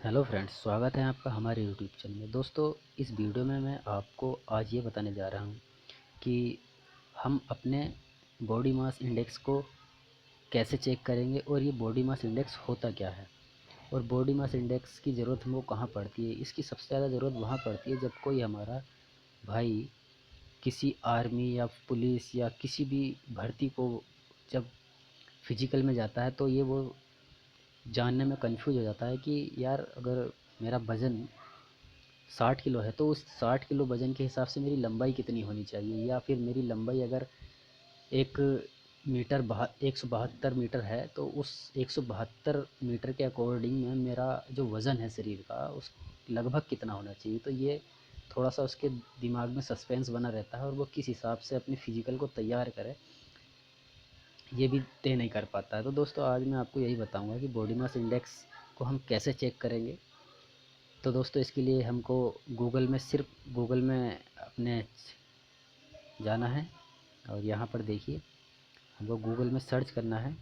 Hello friends, स्वागत है आपका हमारे यूट्यूब चैनल में। दोस्तों, इस वीडियो में मैं आपको आज ये बताने जा रहा हूँ कि हम अपने बॉडी मास इंडेक्स को कैसे चेक करेंगे और ये बॉडी मास इंडेक्स होता क्या है और बॉडी मास इंडेक्स की ज़रूरत हमको कहाँ पड़ती है। इसकी सबसे ज़्यादा ज़रूरत वहाँ पड़ती है जब कोई हमारा भाई किसी आर्मी या पुलिस या किसी भी भर्ती को जब फिजिकल में जाता है तो ये वो जानने में कंफ्यूज हो जाता है कि यार, अगर मेरा वज़न 60 किलो है तो उस 60 किलो वज़न के हिसाब से मेरी लंबाई कितनी होनी चाहिए, या फिर मेरी लंबाई अगर 172 मीटर है तो उस 172 मीटर के अकॉर्डिंग में मेरा जो वज़न है शरीर का उस लगभग कितना होना चाहिए। तो ये थोड़ा सा उसके दिमाग में सस्पेंस बना रहता है और वो किस हिसाब से अपनी फ़िज़िकल को तैयार करे ये भी तय नहीं कर पाता है। तो दोस्तों, आज मैं आपको यही बताऊंगा कि बॉडी मास इंडेक्स को हम कैसे चेक करेंगे। तो दोस्तों, इसके लिए हमको सिर्फ गूगल में अपने जाना है और यहाँ पर देखिए हमको गूगल में सर्च करना है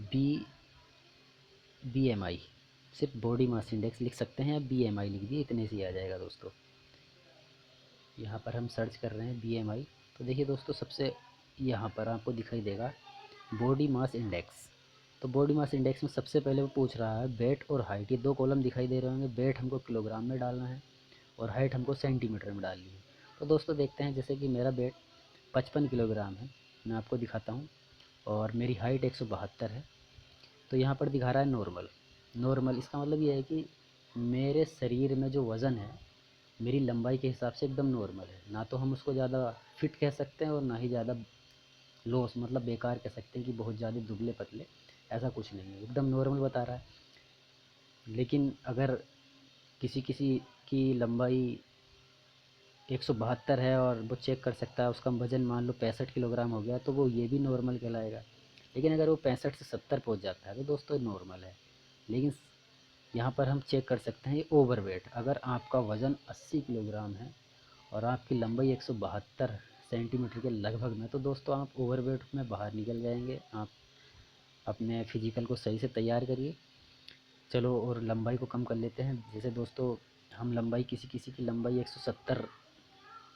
बी BMI। सिर्फ बॉडी मास इंडेक्स लिख सकते हैं या BMI लिख दिए, इतने से ही आ जाएगा दोस्तों। यहाँ पर हम सर्च कर रहे हैं BMI। तो देखिए दोस्तों, सबसे यहाँ पर आपको दिखाई देगा बॉडी मास इंडेक्स। तो बॉडी मास इंडेक्स में सबसे पहले वो पूछ रहा है वेट और हाइट। ये दो कॉलम दिखाई दे रहे होंगे। वेट हमको किलोग्राम में डालना है और हाइट हमको सेंटीमीटर में डालनी है। तो दोस्तों, देखते हैं जैसे कि मेरा वेट 55 किलोग्राम है, मैं आपको दिखाता हूँ, और मेरी हाइट 172 है। तो यहाँ पर दिखा रहा है नॉर्मल। नॉर्मल इसका मतलब ये है कि मेरे शरीर में जो वज़न है मेरी लंबाई के हिसाब से एकदम नॉर्मल है। ना तो हम उसको ज़्यादा फिट कह सकते हैं और ना ही ज़्यादा लॉस मतलब बेकार कह सकते हैं कि बहुत ज़्यादा दुबले पतले। ऐसा कुछ नहीं है, एकदम नॉर्मल बता रहा है। लेकिन अगर किसी किसी की लंबाई 172 है और वो चेक कर सकता है, उसका वज़न मान लो 65 किलोग्राम हो गया, तो वो ये भी नॉर्मल कहलाएगा। लेकिन अगर वो 65 से 70 पहुंच जाता है तो दोस्तों नॉर्मल है। लेकिन यहाँ पर हम चेक कर सकते हैं ये ओवरवेट। अगर आपका वज़न 80 किलोग्राम है और आपकी लंबाई 172 सेंटीमीटर के लगभग में, तो दोस्तों आप ओवरवेट में बाहर निकल जाएंगे। आप अपने फिजिकल को सही से तैयार करिए। चलो, और लंबाई को कम कर लेते हैं। जैसे दोस्तों, हम लंबाई किसी किसी की लंबाई 170,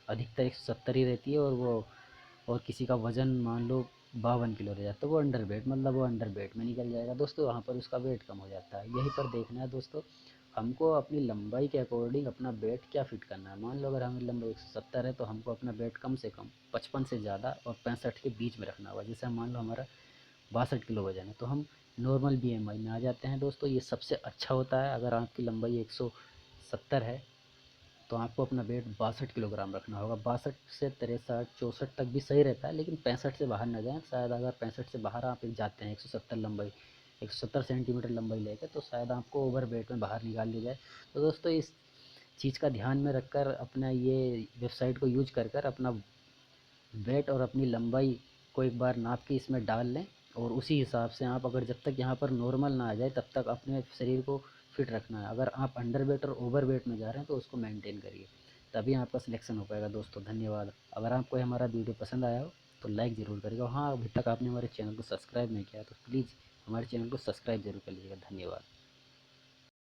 अधिकतर 170 ही रहती है, और किसी का वज़न मान लो 52 किलो रह जाता है, तो वो अंडर वेट मतलब वो अंडर वेट में निकल जाएगा दोस्तों। वहाँ पर उसका वेट कम हो जाता है। यहीं पर देखना है दोस्तों, हमको अपनी लंबाई के अकॉर्डिंग अपना वेट क्या फ़िट करना है। मान लो अगर हमारी लंबाई 170 है तो हमको अपना वेट कम से कम 55 से ज़्यादा और 65 के बीच में रखना होगा। जैसे मान लो हमारा 62 किलो वज़न है तो हम नॉर्मल BMI में आ जाते हैं दोस्तों। ये सबसे अच्छा होता है। अगर आपकी लंबाई 170 है तो आपको अपना वेट 62 किलोग्राम रखना होगा। 62 से 63 64 तक भी सही रहता है, लेकिन 65 से बाहर ना जाएं। शायद अगर 65 से बाहर आप जाते हैं 170 लंबाई 170 सेंटीमीटर लंबाई लेकर, तो शायद आपको ओवर वेट में बाहर निकाल लिया जाए। तो दोस्तों, इस चीज़ का ध्यान में रखकर अपना ये वेबसाइट को यूज कर कर अपना वेट और अपनी लंबाई को एक बार नाप के इसमें डाल लें, और उसी हिसाब से आप, अगर जब तक यहाँ पर नॉर्मल ना आ जाए तब तक अपने शरीर को फिट रखना है। अगर आप अंडर वेट और ओवर वेट में जा रहे हैं तो उसको मेंटेन करिए, तभी आपका सिलेक्शन हो पाएगा दोस्तों। धन्यवाद। अगर आपको हमारा वीडियो पसंद आया हो तो लाइक ज़रूर करिएगा। हाँ, अभी तक आपने हमारे चैनल को सब्सक्राइब नहीं किया तो प्लीज़ हमारे चैनल को सब्सक्राइब जरूर कर लीजिएगा। धन्यवाद।